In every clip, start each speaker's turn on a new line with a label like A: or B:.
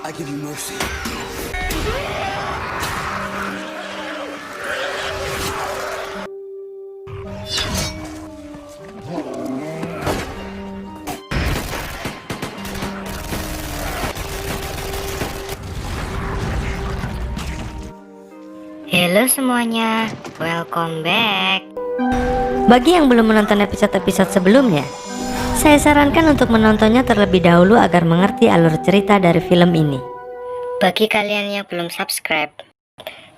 A: I give you mercy.
B: Halo semuanya, welcome back.
C: Bagi yang belum menonton episode-episode sebelumnya, saya sarankan untuk menontonnya terlebih dahulu agar mengerti alur cerita dari film ini.
B: Bagi kalian yang belum subscribe,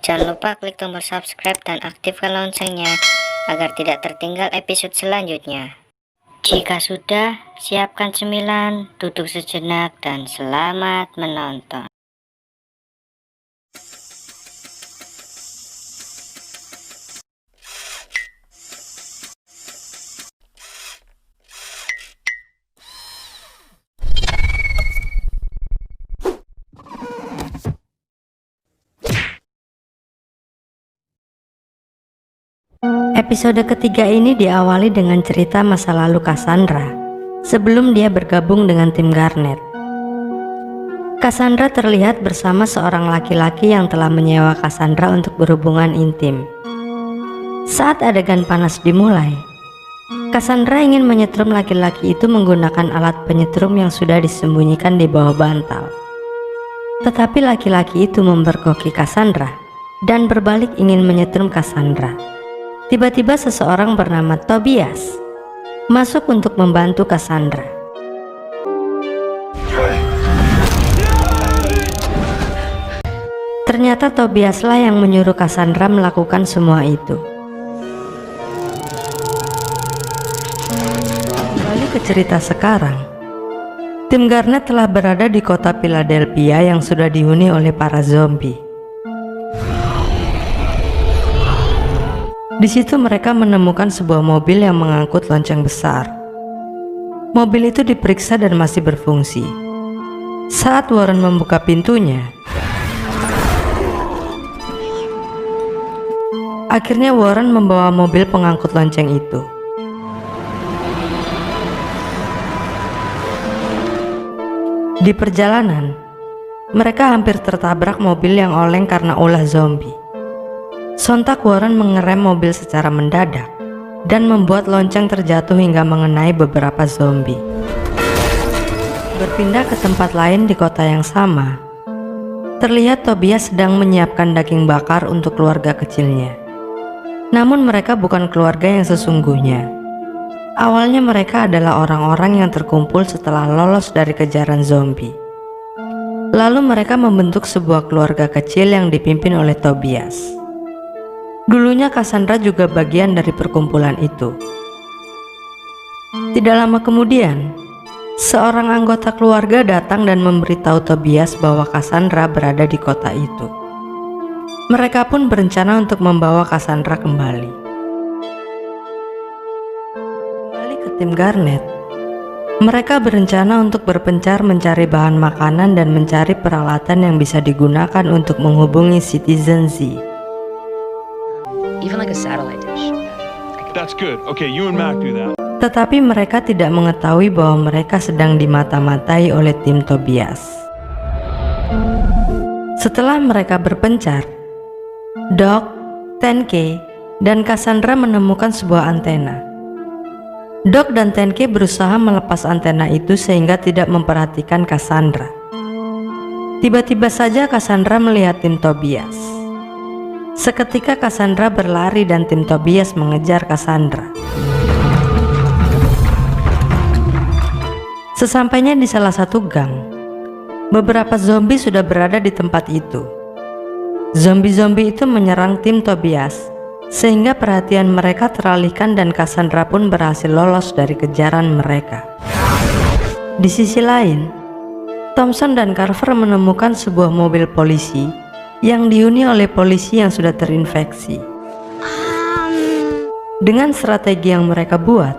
B: jangan lupa klik tombol subscribe dan aktifkan loncengnya agar tidak tertinggal episode selanjutnya. Jika sudah, siapkan cemilan, duduk sejenak, dan selamat menonton.
C: Episode ketiga ini diawali dengan cerita masa lalu Cassandra sebelum dia bergabung dengan tim Garnet. Cassandra terlihat bersama seorang laki-laki yang telah menyewa Cassandra untuk berhubungan intim. Saat adegan panas dimulai, Cassandra ingin menyetrum laki-laki itu menggunakan alat penyetrum yang sudah disembunyikan di bawah bantal. Tetapi laki-laki itu mempergoki Cassandra dan berbalik ingin menyetrum Cassandra. Tiba-tiba seseorang bernama Tobias masuk untuk membantu Cassandra. Ternyata Tobiaslah yang menyuruh Cassandra melakukan semua itu. Kembali ke cerita sekarang. Tim Garnet telah berada di kota Philadelphia yang sudah dihuni oleh para zombie. Di situ mereka menemukan sebuah mobil yang mengangkut lonceng besar. Mobil itu diperiksa dan masih berfungsi. Saat Warren membuka pintunya, akhirnya Warren membawa mobil pengangkut lonceng itu. Di perjalanan, mereka hampir tertabrak mobil yang oleng karena ulah zombie. Sontak Warren mengerem mobil secara mendadak dan membuat lonceng terjatuh hingga mengenai beberapa zombie. Berpindah ke tempat lain di kota yang sama, terlihat Tobias sedang menyiapkan daging bakar untuk keluarga kecilnya. Namun mereka bukan keluarga yang sesungguhnya. Awalnya mereka adalah orang-orang yang terkumpul setelah lolos dari kejaran zombie. Lalu mereka membentuk sebuah keluarga kecil yang dipimpin oleh Tobias. Dulunya Cassandra juga bagian dari perkumpulan itu. Tidak lama kemudian, seorang anggota keluarga datang dan memberitahu Tobias bahwa Cassandra berada di kota itu. Mereka pun berencana untuk membawa Cassandra kembali. Kembali ke tim Garnet, mereka berencana untuk berpencar mencari bahan makanan dan mencari peralatan yang bisa digunakan untuk menghubungi Citizen Z.
D: Even like a satellite dish.
E: That's good. Okay, you and Mac do that.
C: Tetapi mereka tidak mengetahui bahwa mereka sedang dimata-matai oleh tim Tobias. Setelah mereka berpencar, Doc, 10K, dan Cassandra menemukan sebuah antena. Doc dan 10K berusaha melepas antena itu sehingga tidak memperhatikan Cassandra. Tiba-tiba saja Cassandra melihat tim Tobias. Seketika Cassandra berlari dan tim Tobias mengejar Cassandra. Sesampainya di salah satu gang, beberapa zombie sudah berada di tempat itu. Zombie-zombie itu menyerang tim Tobias, sehingga perhatian mereka teralihkan dan Cassandra pun berhasil lolos dari kejaran mereka. Di sisi lain, Thompson dan Carver menemukan sebuah mobil polisi yang dihuni oleh polisi yang sudah terinfeksi. Dengan strategi yang mereka buat,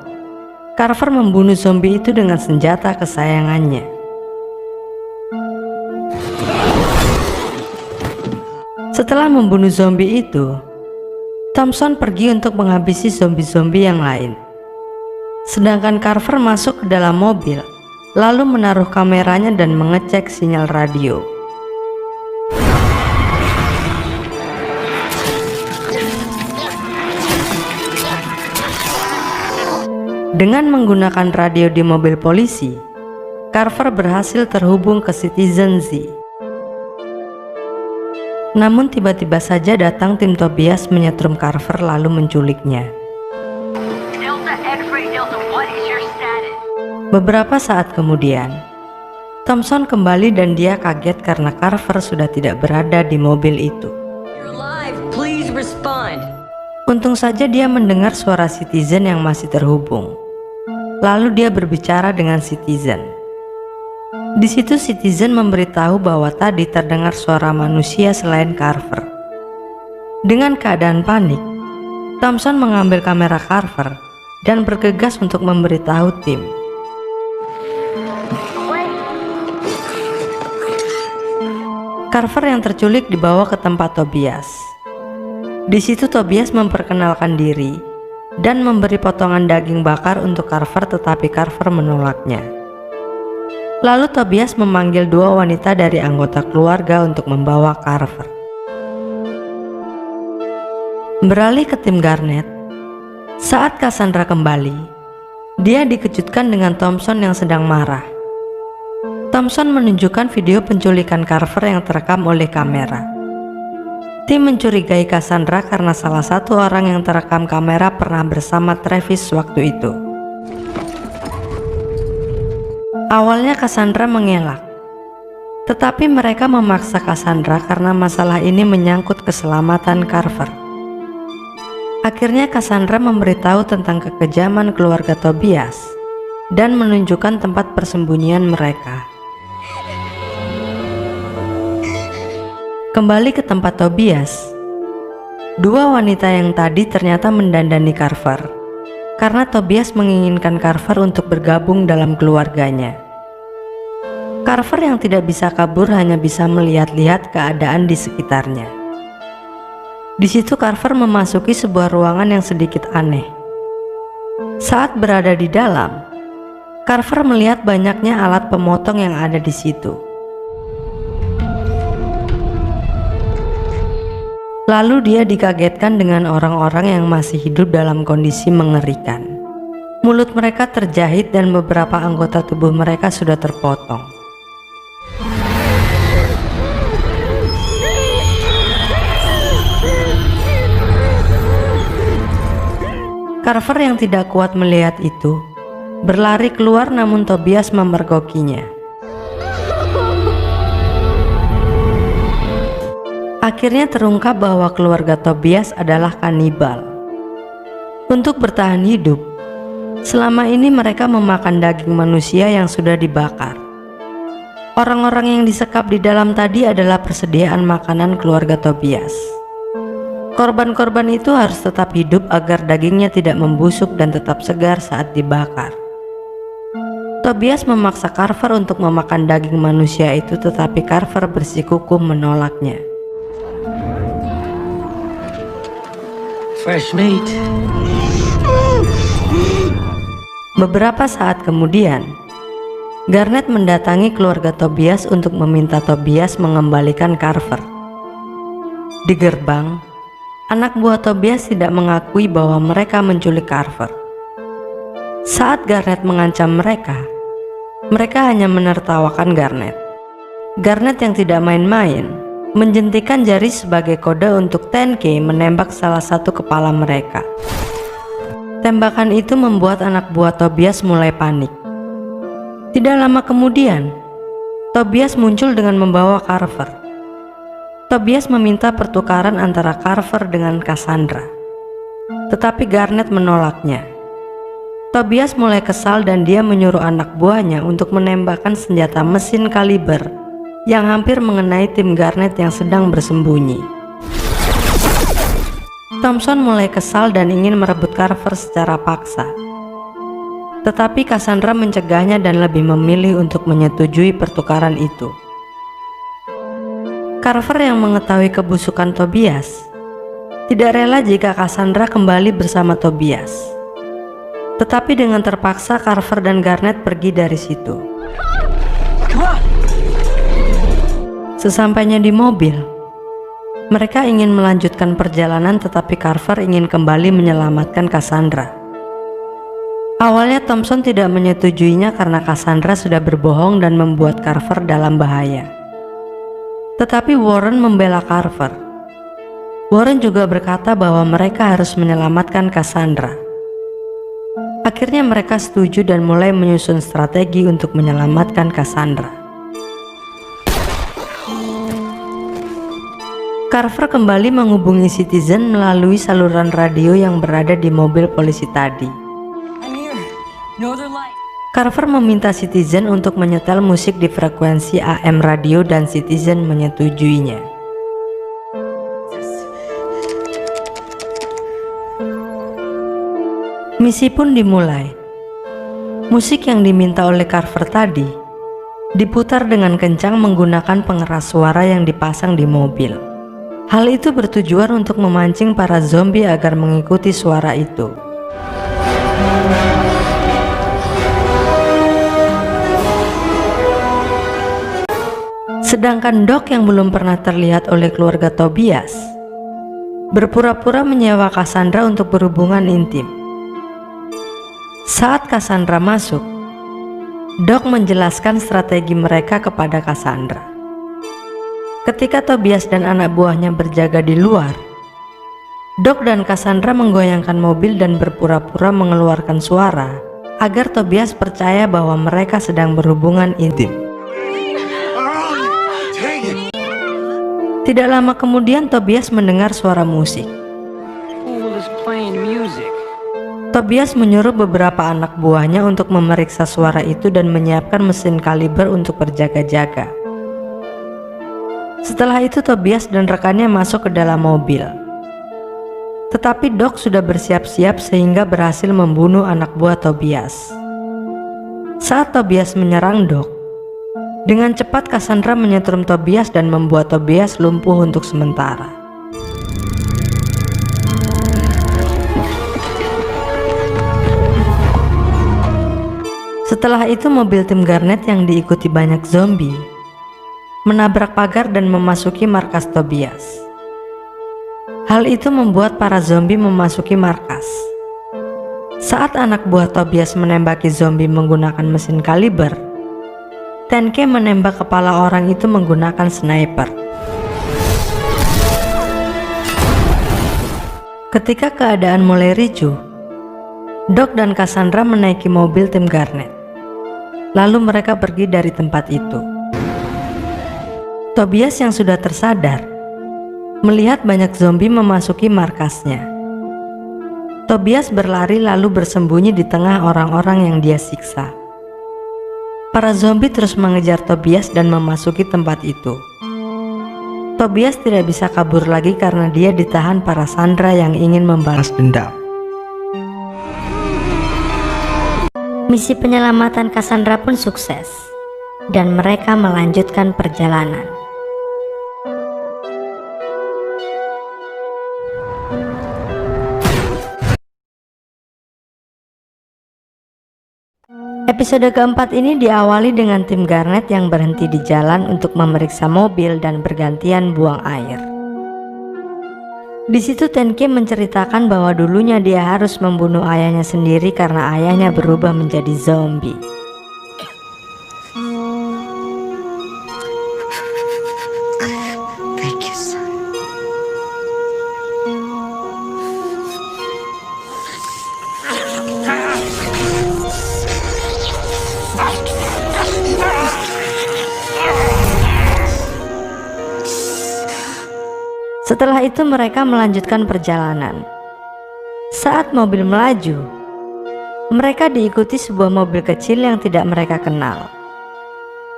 C: Carver membunuh zombie itu dengan senjata kesayangannya. Setelah membunuh zombie itu, Thompson pergi untuk menghabisi zombie-zombie yang lain. Sedangkan Carver masuk ke dalam mobil, lalu menaruh kameranya dan mengecek sinyal radio. Dengan menggunakan radio di mobil polisi, Carver berhasil terhubung ke Citizen Z. Namun tiba-tiba saja datang tim Tobias menyetrum Carver lalu menculiknya.
A: Delta X-ray Delta, what is your status?
C: Beberapa saat kemudian, Thompson kembali dan dia kaget karena Carver sudah tidak berada di mobil itu.
A: You're alive, please respond.
C: Untung saja dia mendengar suara Citizen yang masih terhubung. Lalu dia berbicara dengan Citizen. Di situ Citizen memberitahu bahwa tadi terdengar suara manusia selain Carver. Dengan keadaan panik, Thompson mengambil kamera Carver dan bergegas untuk memberitahu tim. Carver yang terculik dibawa ke tempat Tobias. Di situ Tobias memperkenalkan diri dan memberi potongan daging bakar untuk Carver, tetapi Carver menolaknya. Lalu Tobias memanggil dua wanita dari anggota keluarga untuk membawa Carver. Beralih ke tim Garnet, saat Cassandra kembali, dia dikejutkan dengan Thompson yang sedang marah. Thompson menunjukkan video penculikan Carver yang terekam oleh kamera. Tim mencurigai Cassandra karena salah satu orang yang terekam kamera pernah bersama Travis waktu itu. Awalnya Cassandra mengelak, tetapi mereka memaksa Cassandra karena masalah ini menyangkut keselamatan Carver. Akhirnya Cassandra memberitahu tentang kekejaman keluarga Tobias dan menunjukkan tempat persembunyian mereka. Kembali ke tempat Tobias, dua wanita yang tadi ternyata mendandani Carver karena Tobias menginginkan Carver untuk bergabung dalam keluarganya. Carver yang tidak bisa kabur hanya bisa melihat-lihat keadaan di sekitarnya. Di situ Carver memasuki sebuah ruangan yang sedikit aneh. Saat berada di dalam, Carver melihat banyaknya alat pemotong yang ada di situ. Lalu dia dikagetkan dengan orang-orang yang masih hidup dalam kondisi mengerikan. Mulut mereka terjahit dan beberapa anggota tubuh mereka sudah terpotong. Carver yang tidak kuat melihat itu, berlari keluar namun Tobias memergokinya. Akhirnya terungkap bahwa keluarga Tobias adalah kanibal. Untuk bertahan hidup, selama ini mereka memakan daging manusia yang sudah dibakar. Orang-orang yang disekap di dalam tadi adalah persediaan makanan keluarga Tobias. Korban-korban itu harus tetap hidup agar dagingnya tidak membusuk dan tetap segar saat dibakar. Tobias memaksa Carver untuk memakan daging manusia itu, tetapi Carver bersikukuh menolaknya.
F: Fresh meat.
C: Beberapa saat kemudian, Garnet mendatangi keluarga Tobias untuk meminta Tobias mengembalikan Carver. Di gerbang, anak buah Tobias tidak mengakui bahwa mereka menculik Carver. Saat Garnet mengancam mereka hanya menertawakan Garnet. Garnet yang tidak main-main menjentikan jari sebagai kode untuk 10K menembak salah satu kepala mereka. Tembakan itu membuat anak buah Tobias mulai panik. Tidak lama kemudian, Tobias muncul dengan membawa Carver. Tobias meminta pertukaran antara Carver dengan Cassandra, tetapi Garnet menolaknya. Tobias mulai kesal dan dia menyuruh anak buahnya untuk menembakkan senjata mesin kaliber yang hampir mengenai tim Garnet yang sedang bersembunyi. Thompson mulai kesal dan ingin merebut Carver secara paksa, tetapi Cassandra mencegahnya dan lebih memilih untuk menyetujui pertukaran itu. Carver yang mengetahui kebusukan Tobias tidak rela jika Cassandra kembali bersama Tobias. Tetapi dengan terpaksa Carver dan Garnet pergi dari situ. Sesampainya di mobil, mereka ingin melanjutkan perjalanan, tetapi Carver ingin kembali menyelamatkan Cassandra. Awalnya Thompson tidak menyetujuinya karena Cassandra sudah berbohong dan membuat Carver dalam bahaya. Tetapi Warren membela Carver. Warren juga berkata bahwa mereka harus menyelamatkan Cassandra. Akhirnya mereka setuju dan mulai menyusun strategi untuk menyelamatkan Cassandra. Carver kembali menghubungi Citizen melalui saluran radio yang berada di mobil polisi tadi. Carver meminta Citizen untuk menyetel musik di frekuensi AM radio dan Citizen menyetujuinya. Misi pun dimulai. Musik yang diminta oleh Carver tadi diputar dengan kencang menggunakan pengeras suara yang dipasang di mobil. Hal itu bertujuan untuk memancing para zombie agar mengikuti suara itu. Sedangkan Doc yang belum pernah terlihat oleh keluarga Tobias berpura-pura menyewa Cassandra untuk berhubungan intim. Saat Cassandra masuk, Doc menjelaskan strategi mereka kepada Cassandra. Ketika Tobias dan anak buahnya berjaga di luar, Doc dan Cassandra menggoyangkan mobil dan berpura-pura mengeluarkan suara agar Tobias percaya bahwa mereka sedang berhubungan intim. Tidak lama kemudian Tobias mendengar suara musik. Tobias menyuruh beberapa anak buahnya untuk memeriksa suara itu dan menyiapkan mesin kaliber untuk berjaga-jaga. Setelah itu Tobias dan rekannya masuk ke dalam mobil. Tetapi Doc sudah bersiap-siap sehingga berhasil membunuh anak buah Tobias. Saat Tobias menyerang Doc, dengan cepat Cassandra menyetrum Tobias dan membuat Tobias lumpuh untuk sementara. Setelah itu mobil tim Garnet yang diikuti banyak zombie menabrak pagar dan memasuki markas Tobias. Hal itu membuat para zombie memasuki markas. Saat anak buah Tobias menembaki zombie menggunakan mesin kaliber, Tenke menembak kepala orang itu menggunakan sniper. Ketika keadaan mulai ricuh, Doc dan Cassandra menaiki mobil tim Garnet. Lalu mereka pergi dari tempat itu. Tobias yang sudah tersadar melihat banyak zombie memasuki markasnya. Tobias berlari lalu bersembunyi di tengah orang-orang yang dia siksa. Para zombie terus mengejar Tobias dan memasuki tempat itu. Tobias tidak bisa kabur lagi karena dia ditahan para Sandra yang ingin membalas dendam.
B: Misi penyelamatan Cassandra pun sukses, dan mereka melanjutkan perjalanan. Episode keempat ini diawali dengan tim Garnet yang berhenti di jalan untuk memeriksa mobil dan bergantian buang air. Di situ Tenke menceritakan bahwa dulunya dia harus membunuh ayahnya sendiri karena ayahnya berubah menjadi zombie. Setelah itu mereka melanjutkan perjalanan. Saat mobil melaju, mereka diikuti sebuah mobil kecil yang tidak mereka kenal.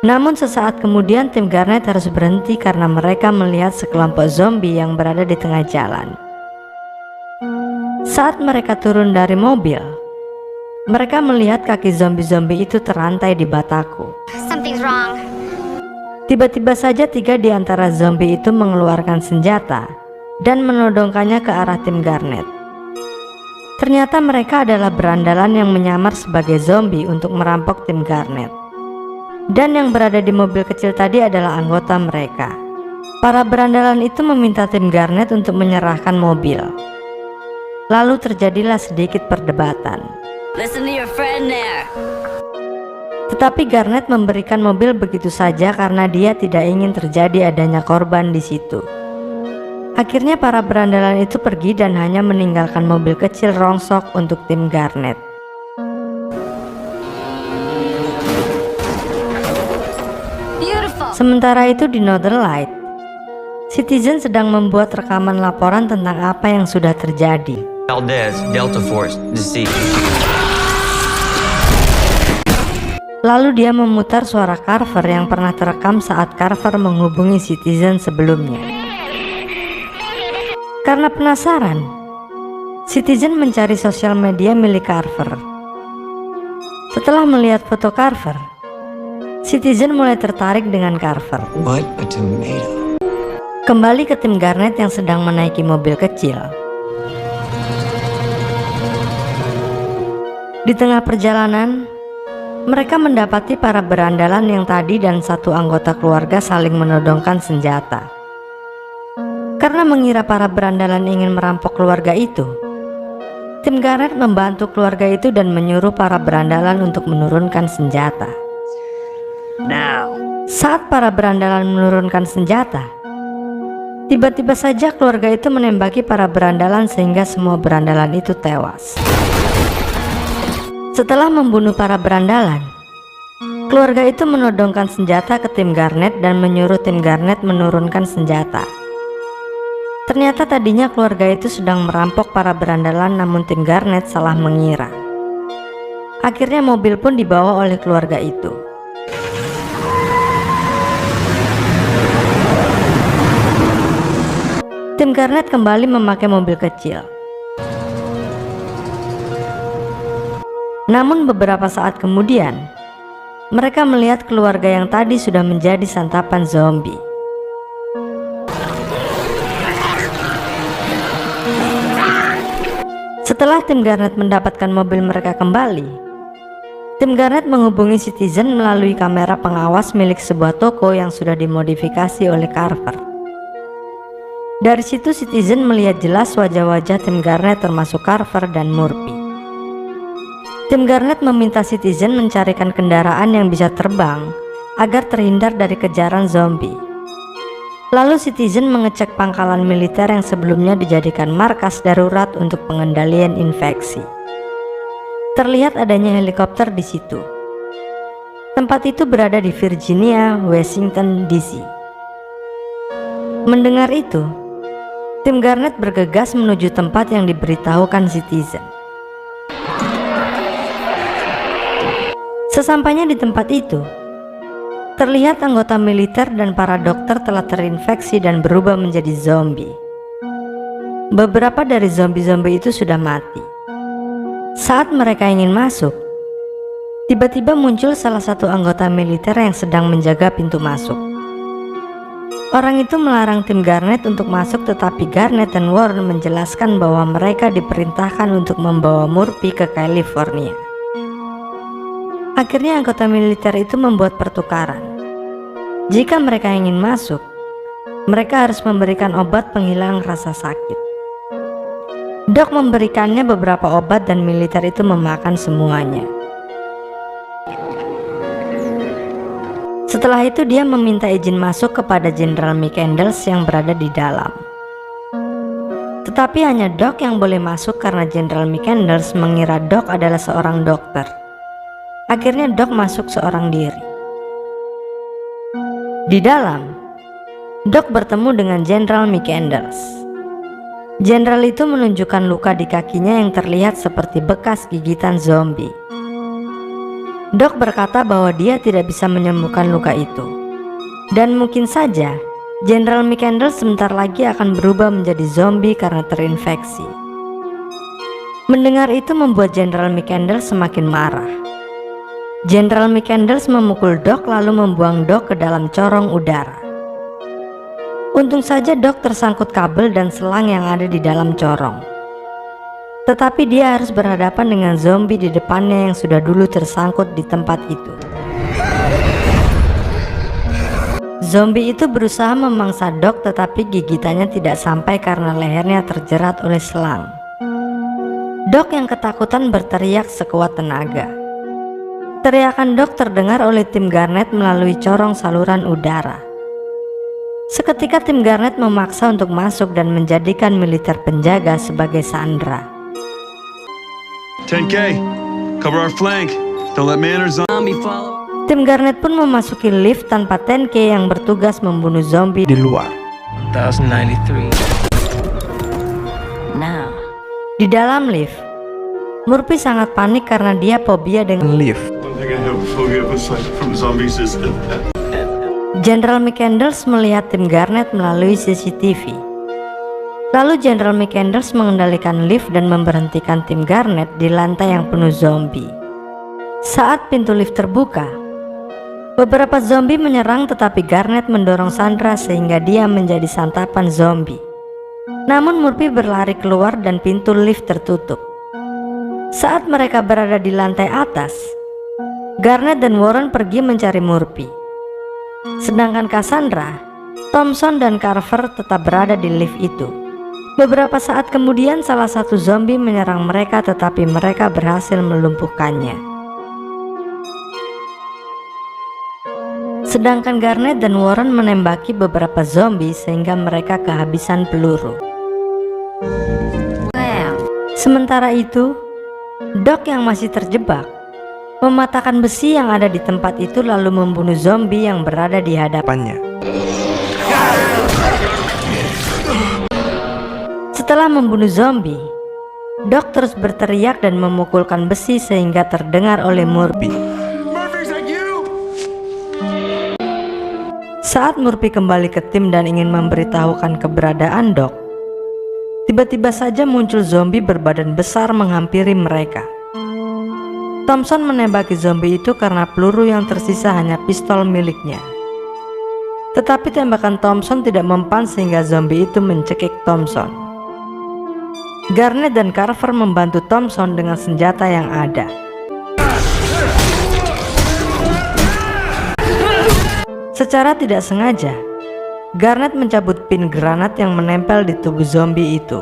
B: Namun sesaat kemudian tim Garnet harus berhenti karena mereka melihat sekelompok zombie yang berada di tengah jalan. Saat mereka turun dari mobil, mereka melihat kaki zombie-zombie itu terantai di bataku.
A: Something's wrong.
C: Tiba-tiba saja 3 di antara zombie itu mengeluarkan senjata dan menodongkannya ke arah tim Garnet. Ternyata mereka adalah berandalan yang menyamar sebagai zombie untuk merampok tim Garnet. Dan yang berada di mobil kecil tadi adalah anggota mereka. Para berandalan itu meminta tim Garnet untuk menyerahkan mobil. Lalu terjadilah sedikit perdebatan.
A: Listen to your friend there.
C: Tetapi Garnet memberikan mobil begitu saja karena dia tidak ingin terjadi adanya korban di situ. Akhirnya para berandalan itu pergi dan hanya meninggalkan mobil kecil rongsok untuk tim Garnet.
A: Beautiful.
C: Sementara itu di Northern Light, Citizen sedang membuat rekaman laporan tentang apa yang sudah terjadi.
F: Valdez, Delta Force, deceased.
C: Lalu dia memutar suara Carver yang pernah terekam saat Carver menghubungi Citizen sebelumnya. Karena penasaran, Citizen mencari sosial media milik Carver. Setelah melihat foto Carver, Citizen mulai tertarik dengan Carver.
F: What a tomato.
C: Kembali ke tim Garnet yang sedang menaiki mobil kecil. Di tengah perjalanan, mereka mendapati para berandalan yang tadi dan satu anggota keluarga saling menodongkan senjata. Karena mengira para berandalan ingin merampok keluarga itu, tim Garnet membantu keluarga itu dan menyuruh para berandalan untuk menurunkan senjata. Saat para berandalan menurunkan senjata, tiba-tiba saja keluarga itu menembaki para berandalan sehingga semua berandalan itu tewas. Setelah membunuh para berandalan, keluarga itu menodongkan senjata ke tim Garnet dan menyuruh tim Garnet menurunkan senjata. Ternyata tadinya keluarga itu sedang merampok para berandalan, namun tim Garnet salah mengira. Akhirnya mobil pun dibawa oleh keluarga itu. Tim Garnet kembali memakai mobil kecil. Namun beberapa saat kemudian, mereka melihat keluarga yang tadi sudah menjadi santapan zombie. Setelah tim Garnet mendapatkan mobil mereka kembali, tim Garnet menghubungi Citizen melalui kamera pengawas milik sebuah toko yang sudah dimodifikasi oleh Carver. Dari situ Citizen melihat jelas wajah-wajah tim Garnet termasuk Carver dan Murphy. Tim Garnet meminta Citizen mencarikan kendaraan yang bisa terbang agar terhindar dari kejaran zombie. Lalu Citizen mengecek pangkalan militer yang sebelumnya dijadikan markas darurat untuk pengendalian infeksi. Terlihat adanya helikopter di situ. Tempat itu berada di Virginia, Washington DC. Mendengar itu, tim Garnet bergegas menuju tempat yang diberitahukan Citizen. Sesampainya di tempat itu, terlihat anggota militer dan para dokter telah terinfeksi dan berubah menjadi zombie. Beberapa dari zombie-zombie itu sudah mati. Saat mereka ingin masuk, tiba-tiba muncul salah satu anggota militer yang sedang menjaga pintu masuk. Orang itu melarang tim Garnet untuk masuk, tetapi Garnet dan Warren menjelaskan bahwa mereka diperintahkan untuk membawa Murphy ke California. Akhirnya anggota militer itu membuat pertukaran. Jika mereka ingin masuk, mereka harus memberikan obat penghilang rasa sakit. Doc memberikannya beberapa obat dan militer itu memakan semuanya. Setelah itu dia meminta izin masuk kepada Jenderal McCandless yang berada di dalam. Tetapi hanya Doc yang boleh masuk karena Jenderal McCandless mengira Doc adalah seorang dokter. Akhirnya Doc masuk seorang diri. Di dalam, Doc bertemu dengan Jenderal McCandless. Jenderal itu menunjukkan luka di kakinya yang terlihat seperti bekas gigitan zombie. Doc berkata bahwa dia tidak bisa menyembuhkan luka itu. Dan mungkin saja, Jenderal McCandless sebentar lagi akan berubah menjadi zombie karena terinfeksi. Mendengar itu membuat Jenderal McCandless semakin marah. Jenderal McCandless memukul Doc lalu membuang Doc ke dalam corong udara. Untung saja Doc tersangkut kabel dan selang yang ada di dalam corong. Tetapi dia harus berhadapan dengan zombie di depannya yang sudah dulu tersangkut di tempat itu. Zombie itu berusaha memangsa Doc, tetapi gigitannya tidak sampai karena lehernya terjerat oleh selang. Doc yang ketakutan berteriak sekuat tenaga. Teriakan Doc terdengar oleh tim Garnet melalui corong saluran udara. Seketika tim Garnet memaksa untuk masuk dan menjadikan militer penjaga sebagai sandera.
E: 10K, cover our flank. Don't let Manners on.
C: Tim Garnet pun memasuki lift tanpa 10K yang bertugas membunuh zombie di luar.
F: 1093.
D: Now.
C: Di dalam lift, Murphy sangat panik karena dia fobia dengan lift.
E: One thing I have a phobia aside from zombies is
C: General McCandles melihat tim Garnet melalui CCTV. Lalu General McCandles mengendalikan lift dan memberhentikan tim Garnet di lantai yang penuh zombie. Saat pintu lift terbuka, beberapa zombie menyerang tetapi Garnet mendorong Sandra sehingga dia menjadi santapan zombie. Namun Murphy berlari keluar dan pintu lift tertutup. Saat mereka berada di lantai atas, Garnet dan Warren pergi mencari Murphy. Sedangkan Cassandra, Thompson dan Carver tetap berada di lift itu. Beberapa saat kemudian salah satu zombie menyerang mereka tetapi mereka berhasil melumpuhkannya. Sedangkan Garnet dan Warren menembaki beberapa zombie sehingga mereka kehabisan peluru. Sementara itu, Doc yang masih terjebak mematahkan besi yang ada di tempat itu lalu membunuh zombie yang berada di hadapannya. Setelah membunuh zombie, Doc terus berteriak dan memukulkan besi sehingga terdengar oleh Murphy. Saat Murphy kembali ke tim dan ingin memberitahukan keberadaan Doc, tiba-tiba saja muncul zombie berbadan besar menghampiri mereka. Thompson menembaki zombie itu karena peluru yang tersisa hanya pistol miliknya. Tetapi tembakan Thompson tidak mempan sehingga zombie itu mencekik Thompson. Garnet dan Carver membantu Thompson dengan senjata yang ada. Secara tidak sengaja, Garnet mencabut pin granat yang menempel di tubuh zombie itu.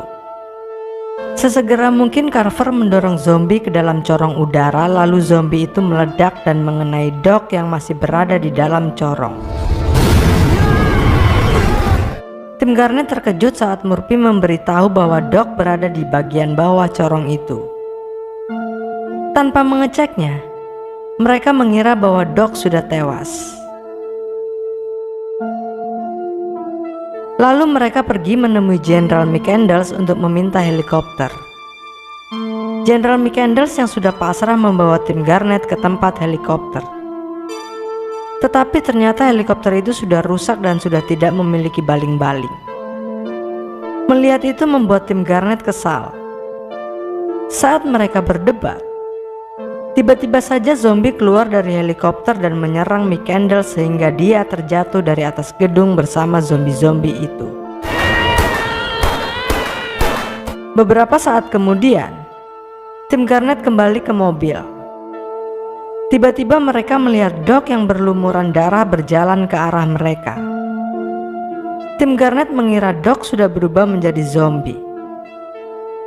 C: Sesegera mungkin Carver mendorong zombie ke dalam corong udara, lalu zombie itu meledak dan mengenai Doc yang masih berada di dalam corong. Tim Garnet terkejut saat Murphy memberitahu bahwa Doc berada di bagian bawah corong itu. Tanpa mengeceknya, mereka mengira bahwa Doc sudah tewas. Lalu mereka pergi menemui General McCandles untuk meminta helikopter. General McCandles yang sudah pasrah membawa tim Garnet ke tempat helikopter. Tetapi ternyata helikopter itu sudah rusak dan sudah tidak memiliki baling-baling. Melihat itu membuat tim Garnet kesal. Saat mereka berdebat, tiba-tiba saja zombie keluar dari helikopter dan menyerang McCandles sehingga dia terjatuh dari atas gedung bersama zombie-zombie itu. Beberapa saat kemudian, tim Garnet kembali ke mobil. Tiba-tiba mereka melihat Doc yang berlumuran darah berjalan ke arah mereka. Tim Garnet mengira Doc sudah berubah menjadi zombie.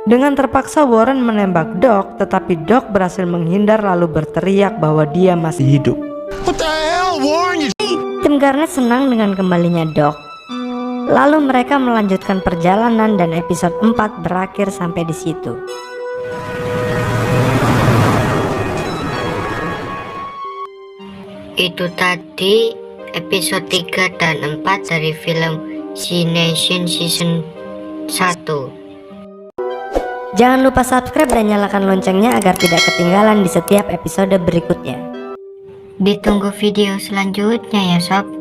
C: Dengan terpaksa Warren menembak Doc, tetapi Doc berhasil menghindar lalu berteriak bahwa dia masih hidup. Tim Garnet senang dengan kembalinya Doc. Lalu mereka melanjutkan perjalanan dan episode 4 berakhir sampai di situ.
B: Itu tadi episode 3 dan 4 dari film C Nation Season 1.
C: Jangan lupa subscribe dan nyalakan loncengnya agar tidak ketinggalan di setiap episode berikutnya.
B: Ditunggu video selanjutnya ya sob.